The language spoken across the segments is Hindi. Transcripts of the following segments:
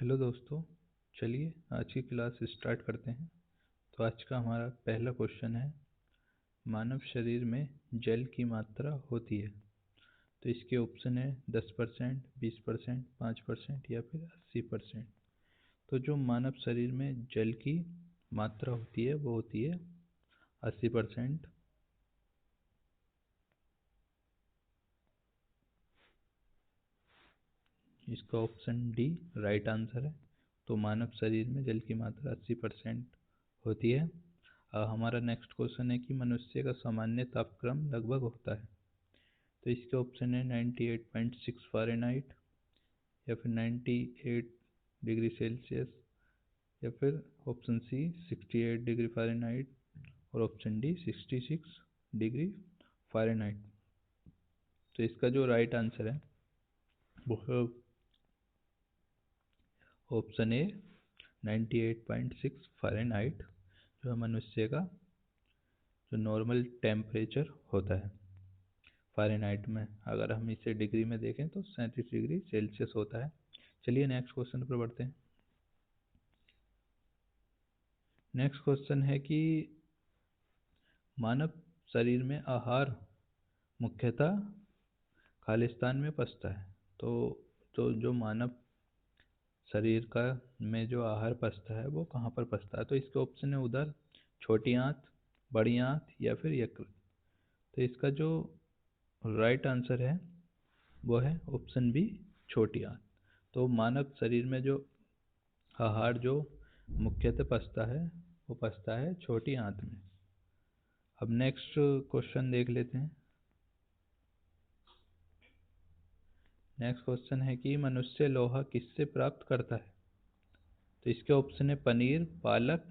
हेलो दोस्तों। चलिए आज की क्लास स्टार्ट करते हैं। तो आज का हमारा पहला क्वेश्चन है, मानव शरीर में जल की मात्रा होती है। तो इसके ऑप्शन है 10%, 20%, 5% या फिर 80%। तो जो मानव शरीर में जल की मात्रा होती है वो होती है 80%। इसका ऑप्शन डी राइट आंसर है। तो मानव शरीर में जल की मात्रा 80% होती है। हमारा नेक्स्ट क्वेश्चन है कि मनुष्य का सामान्य तापक्रम लगभग होता है। तो इसके ऑप्शन है 98.6 फ़ारेनहाइट या फिर 98 डिग्री सेल्सियस या फिर ऑप्शन सी 68 डिग्री फ़ारेनहाइट और ऑप्शन डी 66 डिग्री फ़ारेनहाइट। तो इसका जो राइट आंसर है वो है ऑप्शन ए 98.6 फ़ारेनहाइट, जो है मनुष्य का जो नॉर्मल टेम्परेचर होता है फ़ारेनहाइट में। अगर हम इसे डिग्री में देखें तो 37 डिग्री सेल्सियस होता है। चलिए नेक्स्ट क्वेश्चन पर बढ़ते हैं। नेक्स्ट क्वेश्चन है कि मानव शरीर में आहार मुख्यतः खालिस्तान में पचता है। तो जो मानव शरीर का में जो आहार पचता है वो कहाँ पर पचता है। तो इसके ऑप्शन है उदर, छोटी आंत, बड़ी आंत या फिर यकृत। तो इसका जो राइट आंसर है वो है ऑप्शन बी छोटी आंत। तो मानव शरीर में जो आहार जो मुख्यतः पचता है वो पचता है छोटी आंत में। अब नेक्स्ट क्वेश्चन देख लेते हैं। नेक्स्ट क्वेश्चन है कि मनुष्य लोहा किससे प्राप्त करता है। तो इसके ऑप्शन है पनीर, पालक,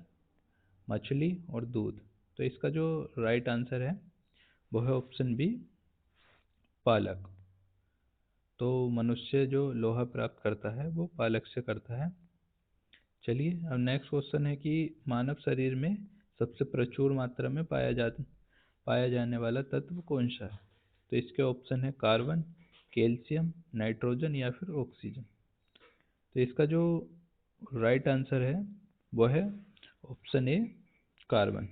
मछली और दूध। तो इसका जो राइट आंसर है वो है ऑप्शन बी पालक। तो मनुष्य जो लोहा प्राप्त करता है वो पालक से करता है। चलिए अब नेक्स्ट क्वेश्चन है कि मानव शरीर में सबसे प्रचुर मात्रा में पाया जाने वाला तत्व कौन सा है। तो इसके ऑप्शन है कार्बन, कैल्शियम, नाइट्रोजन या फिर ऑक्सीजन। तो इसका जो राइट आंसर है वो है ऑप्शन ए कार्बन।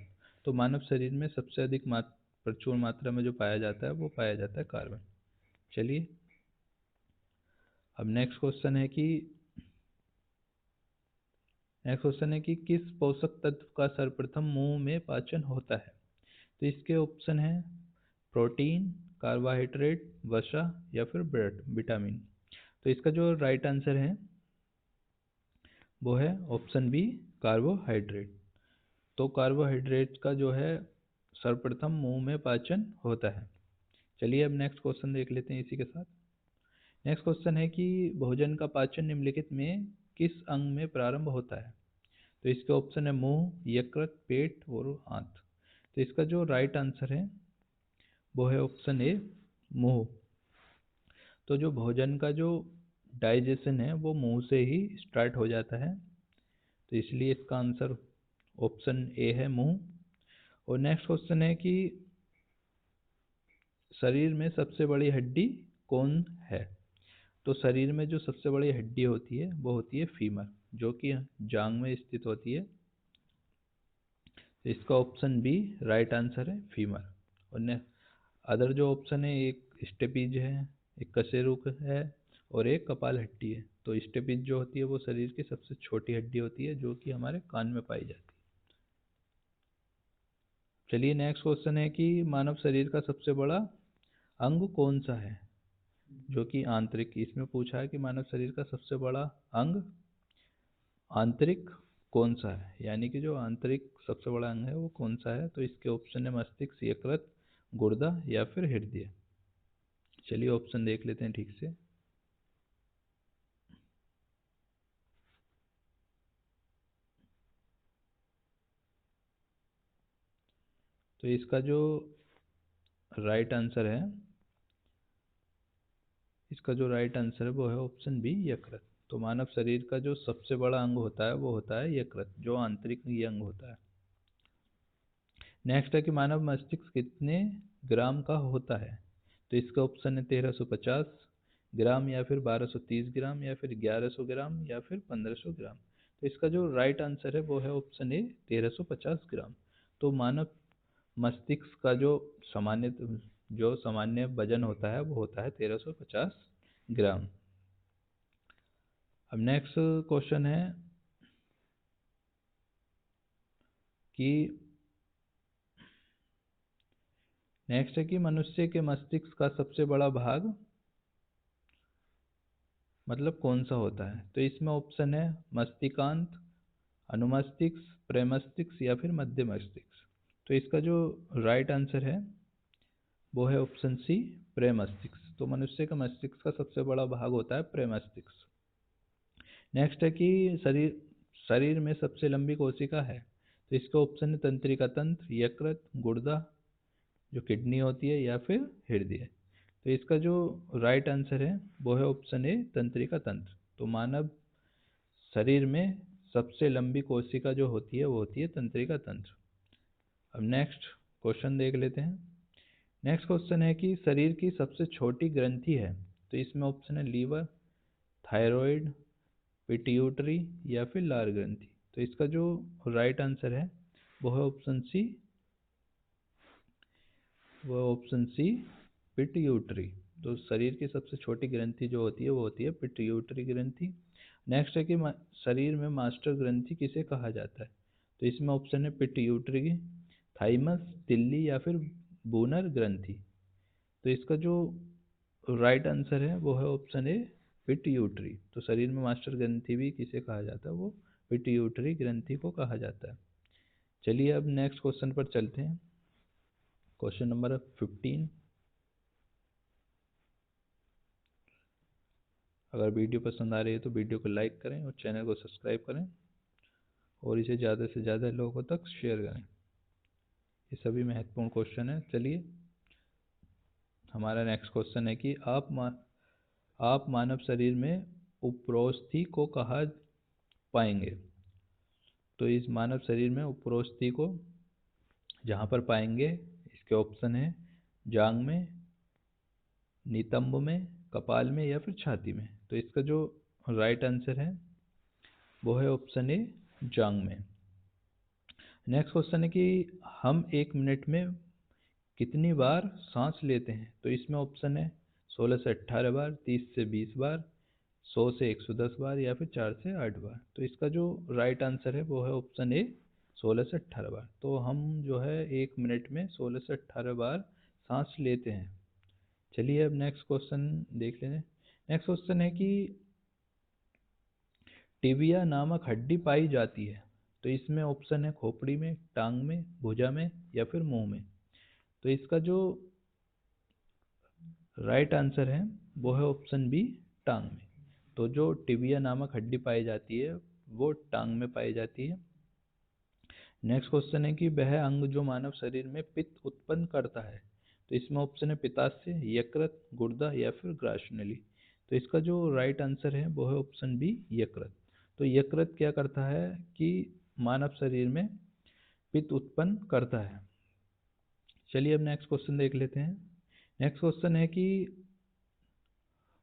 तो मानव शरीर में सबसे अधिक प्रचुर मात्रा में जो पाया जाता है वो पाया जाता है कार्बन। चलिए अब नेक्स्ट क्वेश्चन है कि किस पोषक तत्व का सर्वप्रथम मुंह में पाचन होता है। तो इसके ऑप्शन है प्रोटीन, कार्बोहाइड्रेट, वसा या फिर विटामिन। तो इसका जो राइट आंसर है वो है ऑप्शन बी कार्बोहाइड्रेट। तो कार्बोहाइड्रेट का जो है सर्वप्रथम मुंह में पाचन होता है। चलिए अब नेक्स्ट क्वेश्चन देख लेते हैं इसी के साथ। नेक्स्ट क्वेश्चन है कि भोजन का पाचन निम्नलिखित में किस अंग में प्रारंभ होता है। तो इसके ऑप्शन है मुंह, यकृत, पेट और आंत। तो इसका जो राइट आंसर है वो है ऑप्शन ए मुंह। तो जो भोजन का जो डाइजेशन है वो मुंह से ही स्टार्ट हो जाता है, तो इसलिए इसका आंसर ऑप्शन ए है मुंह। और नेक्स्ट क्वेश्चन है कि शरीर में सबसे बड़ी हड्डी कौन है। तो शरीर में जो सबसे बड़ी हड्डी होती है वो होती है फीमर, जो कि जांग में स्थित होती है। तो इसका ऑप्शन बी राइट आंसर है फीमर। और अदर जो ऑप्शन है एक स्टेपीज है, एक कशेरुक है और एक कपाल हड्डी है। तो स्टेपीज जो होती है वो शरीर की सबसे छोटी हड्डी होती है जो कि हमारे कान में पाई जाती है। चलिए नेक्स्ट क्वेश्चन है कि मानव शरीर का सबसे बड़ा अंग कौन सा है, जो कि आंतरिक। इसमें पूछा है कि मानव शरीर का सबसे बड़ा अंग आंतरिक कौन सा है, यानी कि जो आंतरिक सबसे बड़ा अंग है वो कौन सा है। तो इसके ऑप्शन है मस्तिष्क, यकृत, गुर्दा या फिर हृदय। चलिए ऑप्शन देख लेते हैं ठीक से। तो इसका जो राइट आंसर है वो है ऑप्शन बी यकृत। तो मानव शरीर का जो सबसे बड़ा अंग होता है वो होता है यकृत, जो आंतरिक ये अंग होता है। नेक्स्ट है कि मानव मस्तिष्क कितने ग्राम का होता है। तो इसका ऑप्शन है 1350, ग्राम या फिर 1230 ग्राम या फिर 1100 ग्राम या फिर 1500 ग्राम। तो इसका जो राइट आंसर है वो है ऑप्शन ए 1350 ग्राम। तो मानव मस्तिष्क का जो सामान्य वजन होता है वो होता है 1350 ग्राम। अब नेक्स्ट क्वेश्चन है कि मनुष्य के मस्तिष्क का सबसे बड़ा भाग मतलब कौन सा होता है। तो इसमें ऑप्शन है मस्तिष्कांत, अनुमस्तिष्क, प्रमस्तिष्क या फिर मध्य मस्तिष्क। तो इसका जो राइट आंसर है वो है ऑप्शन सी प्रेमस्तिष्क। तो मनुष्य का मस्तिष्क का सबसे बड़ा भाग होता है प्रेमस्तिष्क। नेक्स्ट है कि शरीर शरीर में सबसे लंबी कोशिका है। तो इसका ऑप्शन है तंत्रिका तंत्र, यकृत, गुर्दा जो किडनी होती है या फिर हृदय। तो इसका जो राइट आंसर है वो है ऑप्शन ए तंत्रिका तंत्र। तो मानव शरीर में सबसे लंबी कोशिका जो होती है वो होती है तंत्रिका तंत्र। अब नेक्स्ट क्वेश्चन देख लेते हैं। नेक्स्ट क्वेश्चन है कि शरीर की सबसे छोटी ग्रंथि है। तो इसमें ऑप्शन है लीवर, थायराइड, पिट्यूटरी या फिर लार ग्रंथि। तो इसका जो राइट आंसर है वो है ऑप्शन सी पिट्यूटरी। तो शरीर की सबसे छोटी ग्रंथि जो होती है वो होती है पिट्यूटरी ग्रंथि। नेक्स्ट है कि शरीर में मास्टर ग्रंथि किसे कहा जाता है। तो इसमें ऑप्शन है पिट्यूटरी, थाइमस, तिल्ली या फिर बूनर ग्रंथि। तो इसका जो राइट आंसर है वो है ऑप्शन ए पिट्यूटरी। तो शरीर में मास्टर ग्रंथि भी किसे कहा जाता है, वो पिट्यूटरी ग्रंथि को कहा जाता है। चलिए अब नेक्स्ट क्वेश्चन पर चलते हैं। Question number 15। अगर वीडियो पसंद आ रही है तो वीडियो को लाइक करें और चैनल को सब्सक्राइब करें और इसे ज़्यादा से ज़्यादा लोगों तक शेयर करें। ये सभी महत्वपूर्ण क्वेश्चन है। चलिए हमारा नेक्स्ट क्वेश्चन है कि आप मानव शरीर में उपरोस्थि को कहाँ पाएंगे। तो इस मानव शरीर में उपरोस्थि को जहाँ पर पाएंगे इसके ऑप्शन है जांग में, नितंब में, कपाल में या फिर छाती में। तो इसका जो राइट आंसर है वो है ऑप्शन ए जांग में। नेक्स्ट क्वेश्चन है कि हम 1 मिनट में कितनी बार सांस लेते हैं। तो इसमें ऑप्शन है 16 से 18 बार, 30 से 20 बार, 100 से 110 बार या फिर 4 से 8 बार। तो इसका जो राइट आंसर है वो है ऑप्शन ए 16 से 18 बार। तो हम जो है 1 मिनट में 16 से 18 बार सांस लेते हैं। चलिए अब नेक्स्ट क्वेश्चन देख लेते हैं। नेक्स्ट क्वेश्चन है कि टिबिया नामक हड्डी पाई जाती है। तो इसमें ऑप्शन है खोपड़ी में, टांग में, भुजा में या फिर मुंह में। तो इसका जो राइट आंसर है वो है ऑप्शन बी टांग में। तो जो टिबिया नामक हड्डी पाई जाती है वो टांग में पाई जाती है। नेक्स्ट क्वेश्चन है कि वह अंग जो मानव शरीर में पित्त उत्पन्न करता है। तो इसमें ऑप्शन है पित्ताशय, यकृत, गुर्दा या फिर ग्रासनली। तो इसका जो राइट आंसर है वो है ऑप्शन बी यकृत। तो यकृत क्या करता है कि मानव शरीर में पित्त उत्पन्न करता है। चलिए अब नेक्स्ट क्वेश्चन देख लेते हैं। नेक्स्ट क्वेश्चन है कि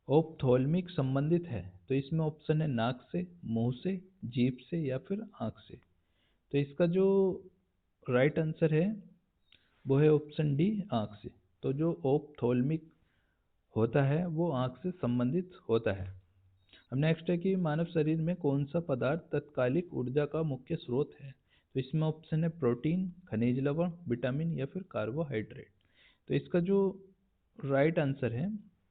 ओप्थोल्मिक संबंधित है। तो इसमें ऑप्शन है नाक से, मुंह से, जीभ से या फिर आंख से। तो इसका जो राइट आंसर है वो है ऑप्शन डी आंख से। तो जो ओप्थोल्मिक होता है वो आंख से संबंधित होता है। अब नेक्स्ट है कि मानव शरीर में कौन सा पदार्थ तत्कालिक ऊर्जा का मुख्य स्रोत है। तो इसमें ऑप्शन है प्रोटीन, खनिज लवण, विटामिन या फिर कार्बोहाइड्रेट। तो इसका जो राइट आंसर है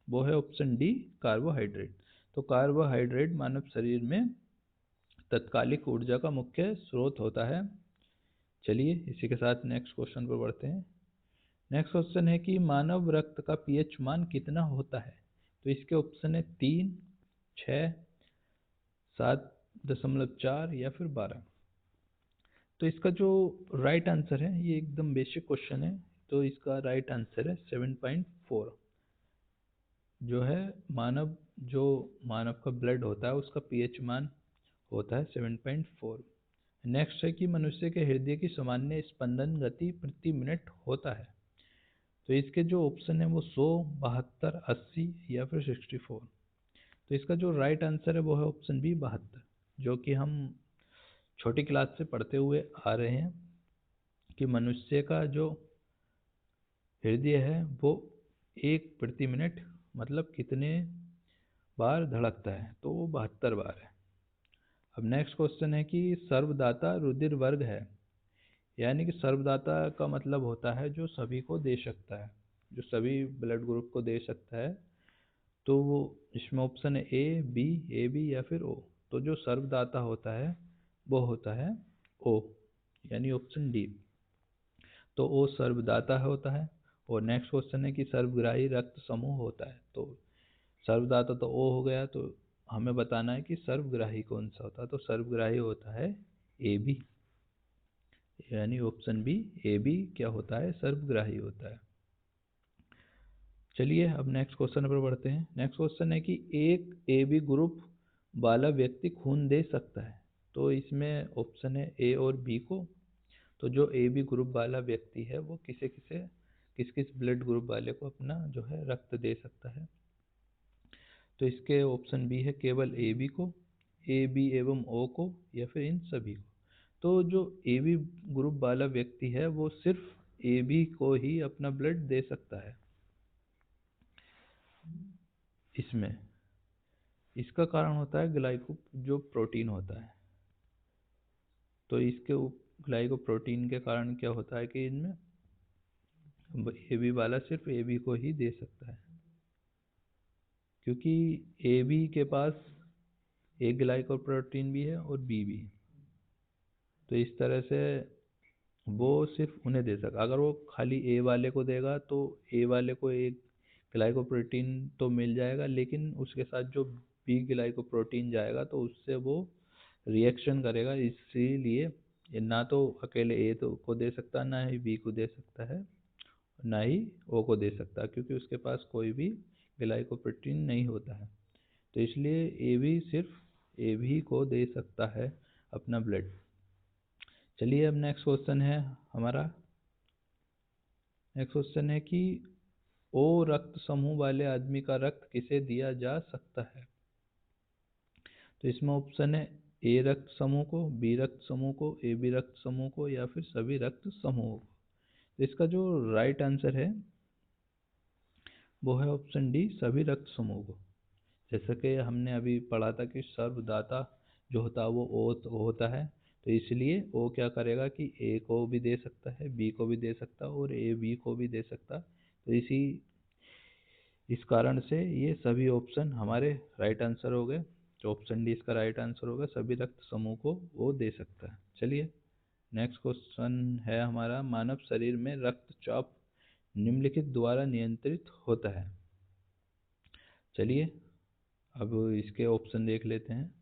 वो है ऑप्शन डी कार्बोहाइड्रेट। तो कार्बोहाइड्रेट मानव शरीर में तत्कालिक ऊर्जा का मुख्य स्रोत होता है। चलिए इसी के साथ नेक्स्ट क्वेश्चन पर बढ़ते हैं। नेक्स्ट क्वेश्चन है कि मानव रक्त का पीएच मान कितना होता है। तो इसके ऑप्शन है 3, 6, 7.4 या फिर 12। तो इसका जो राइट आंसर है ये एकदम बेसिक क्वेश्चन है। तो इसका राइट आंसर है 7.4। जो है जो मानव का ब्लड होता है उसका पीएच मान होता है 7.4। नेक्स्ट है कि मनुष्य के हृदय की सामान्य स्पंदन गति प्रति मिनट होता है। तो इसके जो ऑप्शन है वो 100, 72, 80 या फिर 64। तो इसका जो राइट आंसर है वो है ऑप्शन बी, 72, जो कि हम छोटी क्लास से पढ़ते हुए आ रहे हैं कि मनुष्य का जो हृदय है वो 1 प्रति मिनट मतलब कितने बार धड़कता है, तो वो 72 बार है। अब नेक्स्ट क्वेश्चन है कि सर्वदाता रुधिर वर्ग है, यानी कि सर्वदाता का मतलब होता है जो सभी को दे सकता है, जो सभी ब्लड ग्रुप को दे सकता है। तो वो इसमें ऑप्शन है ए बी या फिर ओ। तो जो सर्वदाता होता है वो होता है ओ, यानी ऑप्शन डी। तो ओ सर्वदाता होता है। और नेक्स्ट क्वेश्चन है कि सर्वग्राही रक्त समूह होता है। तो सर्वदाता तो ओ हो गया, तो हमें बताना है कि सर्वग्राही कौन सा होता है। तो सर्वग्राही होता है ए बी, यानी ऑप्शन बी, ए बी क्या होता है, सर्वग्राही होता है। चलिए अब नेक्स्ट क्वेश्चन पर बढ़ते हैं। नेक्स्ट क्वेश्चन है कि एक ए बी ग्रुप वाला व्यक्ति खून दे सकता है। तो इसमें ऑप्शन है ए और बी को। तो जो ए बी ग्रुप वाला व्यक्ति है वो किस किस ब्लड ग्रुप वाले को अपना जो है रक्त दे सकता है। तो इसके ऑप्शन बी है केवल ए बी को, ए बी एवं ओ को, या फिर इन सभी को। तो जो ए बी ग्रुप वाला व्यक्ति है वो सिर्फ ए बी को ही अपना ब्लड दे सकता है। इसमें इसका कारण होता है ग्लाइको जो प्रोटीन होता है। तो इसके ग्लाइकोप्रोटीन के कारण क्या होता है कि इनमें ए बी वाला सिर्फ ए बी को ही दे सकता है, क्योंकि ए बी के पास एक ग्लाइकोप्रोटीन भी है और बी भी। तो इस तरह से वो सिर्फ उन्हें दे सकता। अगर वो खाली ए वाले को देगा तो ए वाले को एक ग्लाइकोप्रोटीन तो मिल जाएगा, लेकिन उसके साथ जो बी ग्लाइकोप्रोटीन जाएगा तो उससे वो रिएक्शन करेगा। इसीलिए ये ना तो अकेले ए तो को दे सकता, ना ही बी को दे सकता है, ना ही ओ को दे सकता, क्योंकि उसके पास कोई भी ग्लाइकोप्रोटीन नहीं होता है। तो इसलिए ए बी सिर्फ ए बी को दे सकता है अपना ब्लड। चलिए अब नेक्स्ट क्वेश्चन है हमारा। नेक्स्ट क्वेश्चन है कि ओ रक्त समूह वाले आदमी का रक्त किसे दिया जा सकता है। तो इसमें ऑप्शन है ए रक्त समूह को, बी रक्त समूह को, ए बी रक्त समूह को, या फिर सभी रक्त समूहों को। तो इसका जो राइट आंसर है वो है ऑप्शन डी, सभी रक्त समूह को। जैसा कि हमने अभी पढ़ा था कि सर्वदाता जो होता है वो ओ होता है। तो इसलिए ओ क्या करेगा कि ए को भी दे सकता है, बी को भी दे सकता है, और ए बी को भी दे सकता है। तो इस कारण से ये सभी ऑप्शन हमारे राइट आंसर हो गए। तो ऑप्शन डी इसका राइट आंसर होगा, सभी रक्त समूह को वो दे सकता है। चलिए नेक्स्ट क्वेश्चन है हमारा, मानव शरीर में रक्तचाप निम्नलिखित द्वारा नियंत्रित होता है। चलिए अब इसके ऑप्शन देख लेते हैं।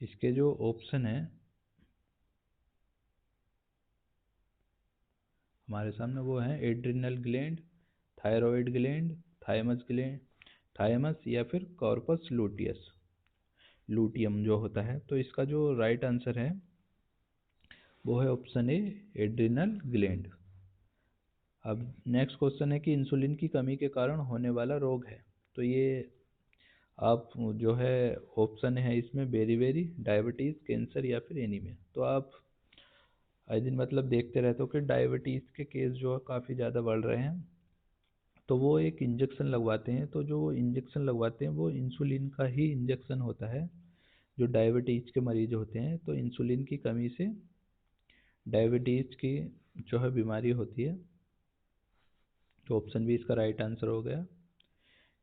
इसके जो ऑप्शन है हमारे सामने वो है adrenal gland, thyroid gland, thymus या फिर कॉर्पस लूटियम जो होता है। तो इसका जो राइट आंसर है वो है ऑप्शन ए, एड्रिनल ग्लैंड। अब नेक्स्ट क्वेश्चन है कि इंसुलिन की कमी के कारण होने वाला रोग है। तो ये आप जो है ऑप्शन है इसमें बेरी डायबिटीज़, कैंसर या फिर एनीमिया। तो आप आए दिन मतलब देखते रहते हो कि डायबिटीज़ के केस जो है काफ़ी ज़्यादा बढ़ रहे हैं। तो वो एक इंजेक्शन लगवाते हैं, तो जो इंजेक्शन लगवाते हैं वो इंसुलिन का ही इंजेक्शन होता है। जो डायबिटीज़ के मरीज होते हैं तो इंसुलिन की कमी से डायबिटीज़ की जो है बीमारी होती है। तो ऑप्शन बी इसका राइट आंसर हो गया,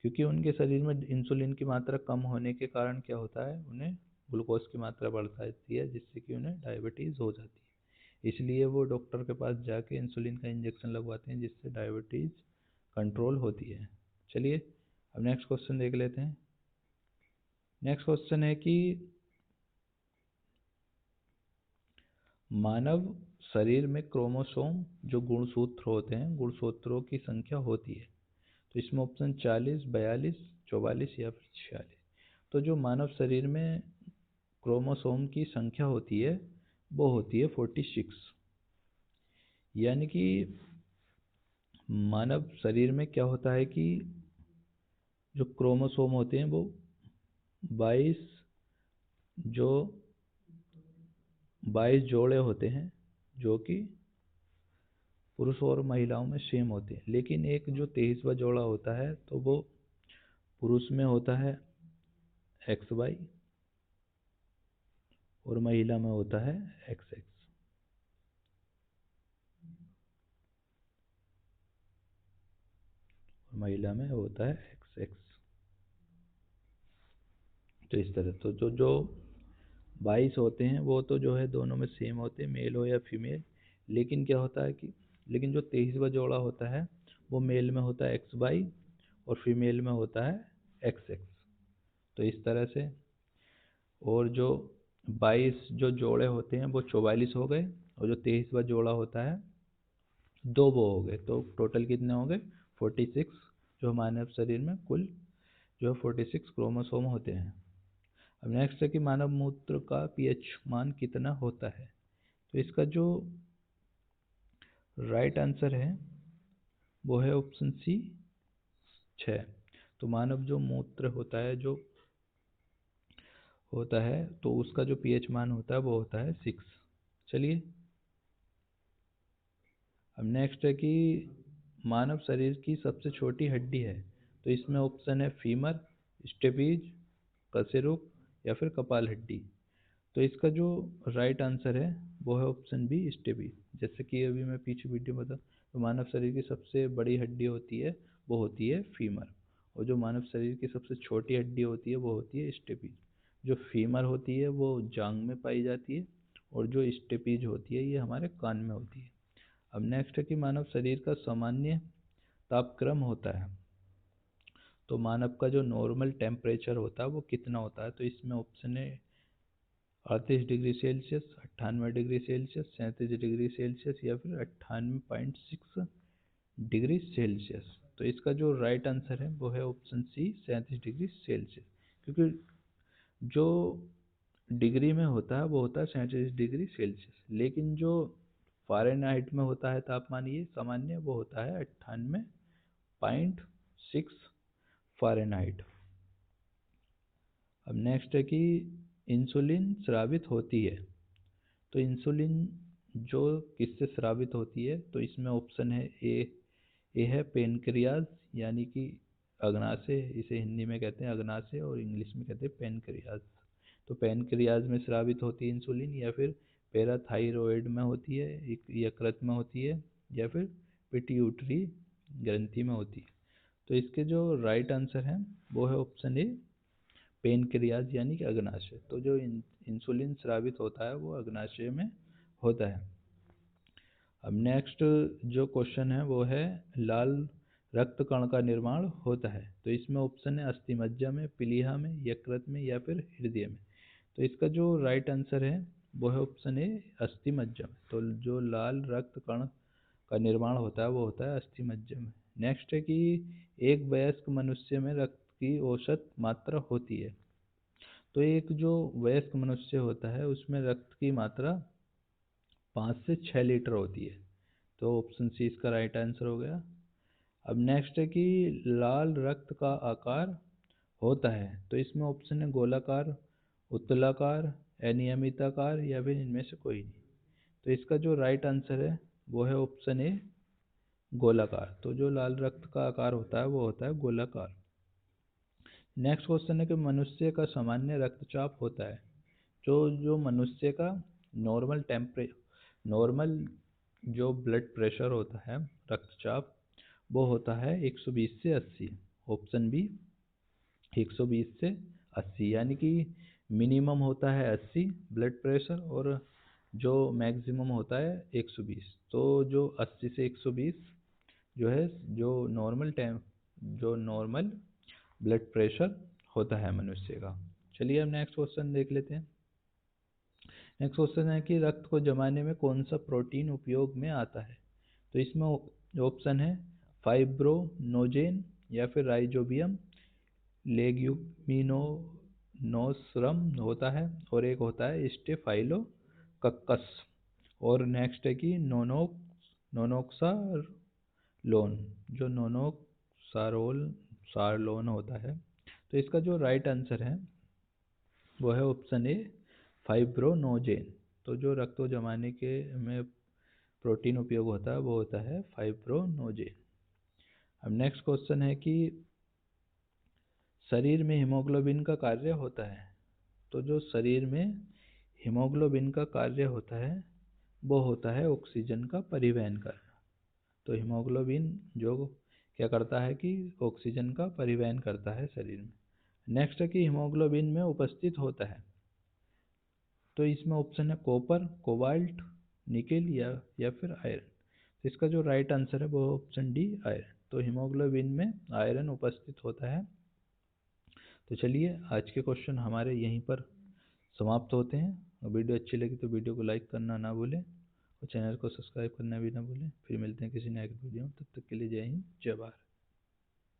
क्योंकि उनके शरीर में इंसुलिन की मात्रा कम होने के कारण क्या होता है, उन्हें ग्लूकोज की मात्रा बढ़ जाती है, जिससे कि उन्हें डायबिटीज़ हो जाती है। इसलिए वो डॉक्टर के पास जाके इंसुलिन का इंजेक्शन लगवाते हैं, जिससे डायबिटीज़ कंट्रोल होती है। चलिए अब नेक्स्ट क्वेश्चन देख लेते हैं। नेक्स्ट क्वेश्चन है कि मानव शरीर में क्रोमोसोम जो गुणसूत्र होते हैं, गुणसूत्रों की संख्या होती है। तो इसमें ऑप्शन 40, 42, 44 या फिर 46। तो जो मानव शरीर में क्रोमोसोम की संख्या होती है वो होती है 46। यानी कि मानव शरीर में क्या होता है कि जो क्रोमोसोम होते हैं वो 22 जो 22 जोड़े होते हैं जो कि पुरुष और महिलाओं में सेम होते हैं, लेकिन एक जो 23वां जोड़ा होता है तो वो पुरुष में होता है XY और महिला में होता है XX। महिला में होता है XX। तो इस तरह तो जो जो 22 होते हैं वो तो जो है दोनों में सेम होते हैं, मेल हो या फीमेल। लेकिन क्या होता है कि लेकिन जो 23वां जोड़ा होता है वो मेल में होता है XY और फीमेल में होता है XX। तो इस तरह से, और जो 22 जो जोड़े होते हैं वो 44 हो गए, और जो 23वां जोड़ा होता है दो वो हो गए, तो टोटल कितने हो गए 46। जो मानव शरीर में कुल जो 46 क्रोमोसोम होते हैं। अब नेक्स्ट है कि मानव मूत्र का पीएच मान कितना होता है। तो इसका जो राइट आंसर है वो है ऑप्शन सी 6। तो मानव जो मूत्र होता है जो होता है तो उसका जो पीएच मान होता है वो होता है 6। चलिए अब नेक्स्ट है कि मानव शरीर की सबसे छोटी हड्डी है। तो इसमें ऑप्शन है फीमर, स्टेपीज, कशेरुक या फिर कपाल हड्डी। तो इसका जो राइट आंसर है वो है ऑप्शन बी स्टेपीज। जैसे कि अभी मैं पीछे वीडियो में बता, तो मानव शरीर की सबसे बड़ी हड्डी होती है वो होती है फीमर, और जो मानव शरीर की सबसे छोटी हड्डी होती है वो होती है स्टेपीज। जो फीमर होती है वो जांग में पाई जाती है, और जो स्टेपीज होती है ये हमारे कान में होती है। अब नेक्स्ट है कि मानव शरीर का सामान्य तापक्रम होता है। तो मानव का जो नॉर्मल टेम्परेचर होता है वो कितना होता है। तो इसमें ऑप्शन है 38 degree Celsius, 98 degree Celsius, 37 degree Celsius या फिर 98.6 डिग्री सेल्सियस। तो इसका जो राइट आंसर है वो है ऑप्शन सी 37 डिग्री सेल्सियस। क्योंकि जो डिग्री में होता है वो होता है 37 डिग्री सेल्सियस, लेकिन जो फ़ारेनहाइट में होता है तापमान ये सामान्य वो होता है 98.6 फ़ारेनहाइट। अब नेक्स्ट है कि इंसुलिन स्रावित होती है। तो इंसुलिन जो किससे स्रावित होती है। तो इसमें ऑप्शन है ए है पेनक्रियाज, यानी कि अग्नाशय, इसे हिंदी में कहते हैं अग्नाशय और इंग्लिश में कहते हैं पेनक्रियाज। तो पेनक्रियाज में स्रावित होती है इंसुलिन, या फिर पैराथाइरॉयड में होती है, यकृत में होती है, या फिर पिट्यूटरी ग्रंथि में होती है। तो इसके जो राइट आंसर है वो है ऑप्शन ए पेनक्रियाज यानी कि अग्नाशय। तो जो इंसुलिन स्रावित होता है वो अग्नाशय में होता है। अब नेक्स्ट जो क्वेश्चन है वो है लाल रक्त कण का निर्माण होता है। तो इसमें ऑप्शन है अस्थिमज्जा में, प्लीहा में, यकृत में या फिर हृदय में। तो इसका जो राइट आंसर है वो है ऑप्शन ए अस्थिमज्जा में। तो जो लाल रक्त कण का निर्माण होता है वो होता है अस्थिमज्जा में। नेक्स्ट है कि एक वयस्क मनुष्य में रक्त की औसत मात्रा होती है। तो एक जो वयस्क मनुष्य होता है उसमें रक्त की मात्रा 5 से 6 लीटर होती है। तो ऑप्शन सी इसका राइट आंसर हो गया। अब नेक्स्ट है कि लाल रक्त का आकार होता है। तो इसमें ऑप्शन है गोलाकार, उत्तलाकार, अनियमिताकार या फिर इनमें से कोई नहीं। तो इसका जो राइट आंसर है वो है ऑप्शन ए गोलाकार। तो जो लाल रक्त का आकार होता है वो होता है गोलाकार। नेक्स्ट क्वेश्चन है कि मनुष्य का सामान्य रक्तचाप होता है। जो मनुष्य का नॉर्मल नॉर्मल जो ब्लड प्रेशर होता है, रक्तचाप, वो होता है 120 से 80। ऑप्शन बी 120 से 80, यानी कि मिनिमम होता है 80 ब्लड प्रेशर, और जो मैक्सिमम होता है 120। तो जो 80 से 120 जो है जो नॉर्मल ब्लड प्रेशर होता है मनुष्य का। चलिए अब नेक्स्ट क्वेश्चन देख लेते हैं। नेक्स्ट क्वेश्चन है कि रक्त को जमाने में कौन सा प्रोटीन उपयोग में आता है। तो इसमें ऑप्शन है फाइब्रोनोजेन या फिर राइजोबियम, लेग्यूमिनोसाइड नोस्रम होता है और एक होता है स्टेफाइलोकक्कस। और नेक्स्ट है कि नोनोक्सारोन, जो नोनोक्सारोल होता है। तो इसका जो राइट आंसर है वो है ऑप्शन ए, फाइब्रोनोजेन। तो जो रक्त को जमाने के में प्रोटीन उपयोग होता है वो होता है फाइब्रोनोजेन। अब नेक्स्ट क्वेश्चन है कि शरीर में हीमोग्लोबिन का कार्य होता है। तो जो शरीर में हीमोग्लोबिन का कार्य होता है वो होता है ऑक्सीजन का परिवहन करना। तो हीमोग्लोबिन जो क्या करता है कि ऑक्सीजन का परिवहन करता है शरीर में। नेक्स्ट है कि हीमोग्लोबिन में उपस्थित होता है। तो इसमें ऑप्शन है कॉपर, कोबाल्ट, निकेल या फिर आयरन। तो इसका जो राइट आंसर है वो ऑप्शन डी, आयरन। तो हीमोग्लोबिन में आयरन उपस्थित होता है। तो चलिए आज के क्वेश्चन हमारे यहीं पर समाप्त होते हैं। और वीडियो अच्छी लगी तो वीडियो को लाइक करना ना भूलें और चैनल को सब्सक्राइब करना भी ना भूलें। फिर मिलते हैं किसी नए वीडियो में, तब तक के लिए जय हिंद, जय भारत।